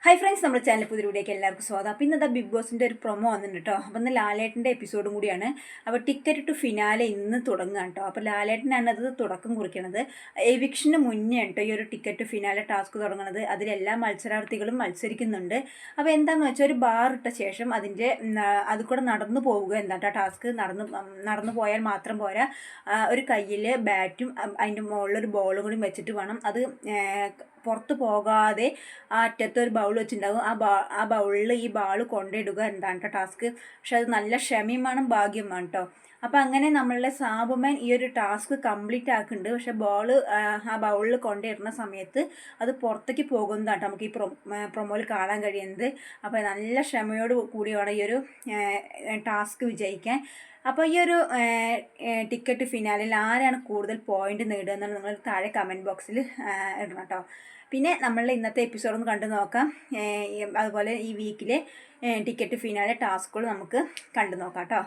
Hi friends, നമ്മുടെ channel പുതിയ വീഡിയോക്ക് എല്ലാവർക്കും സ്വാഗതം. അപ്പോൾ ഇന്നത്തെ ബിഗ് ബോസിൻ്റെ ഒരു പ്രൊമോ വന്നിട്ടുണ്ട് കേട്ടോ. അപ്പോൾ ഇന്ന് ലാലേട്ടൻ്റെ എപ്പിസോഡും കൂടിയാണ്. അപ്പോൾ ടിക്കറ്റ് ടു ഫിനാലെ ഇന്ന് തുടങ്ങുകയാണ് കേട്ടോ. അപ്പോൾ ലാലേട്ടനാണ് അത് തുടക്കം കുറിക്കുന്നത്. എവിക്ഷന് മുന്നേ കേട്ടോ ഈ ഒരു ടിക്കറ്റ് ഫിനാലെ ടാസ്ക് തുടങ്ങുന്നത്. അതിലെല്ലാ മത്സരാർത്ഥികളും മത്സരിക്കുന്നുണ്ട്. അപ്പോൾ എന്താണെന്ന് വെച്ചാൽ ഒരു ബാർ ഇട്ട ശേഷം അത് കൂടെ നടന്നു പോവുക എന്താ ടാസ്ക്. നടന്നു പോയാൽ മാത്രം പോരാ, ഒരു കയ്യിൽ ബാറ്റും അതിൻ്റെ മുകളിലൊരു ബോളും കൂടി വെച്ചിട്ട് വേണം അത് പുറത്ത് പോകാതെ ആ അറ്റത്തൊരു ബൗൾ വെച്ചിട്ടുണ്ടാകും. ആ ബൗളിൽ ഈ ബാൾ കൊണ്ടിടുക എന്താണ് കേട്ടോ ടാസ്ക്. പക്ഷെ അത് നല്ല ക്ഷമയും വേണം, ഭാഗ്യം വേണം കേട്ടോ. അപ്പം അങ്ങനെ നമ്മളുടെ സാബുമാൻ ഈ ഒരു ടാസ്ക് കംപ്ലീറ്റ് ആക്കുന്നുണ്ട്. പക്ഷെ ബോൾ ആ ബൗളിൽ കൊണ്ടിടുന്ന സമയത്ത് അത് പുറത്തേക്ക് പോകുന്നതാണ് നമുക്ക് ഈ പ്രൊമോയിൽ കാണാൻ കഴിയുന്നത്. അപ്പോൾ നല്ല ക്ഷമയോട് കൂടി വേണം ഈ ഒരു ടാസ്ക് വിജയിക്കാൻ. അപ്പോൾ ഈ ഒരു ടിക്കറ്റ് ഫിനാലിൽ ആരാണ് കൂടുതൽ പോയിന്റ് നേടുക എന്നുള്ളത് നിങ്ങൾ താഴെ കമൻറ്റ് ബോക്സിൽ ഇടണം കേട്ടോ. പിന്നെ നമ്മളുടെ ഇന്നത്തെ എപ്പിസോഡ് ഒന്ന് കണ്ടു നോക്കാം. അതുപോലെ ഈ വീക്കിലെ ടിക്കറ്റ് ഫിനാലെ ടാസ്കുകൾ നമുക്ക് കണ്ടു നോക്കാം കേട്ടോ.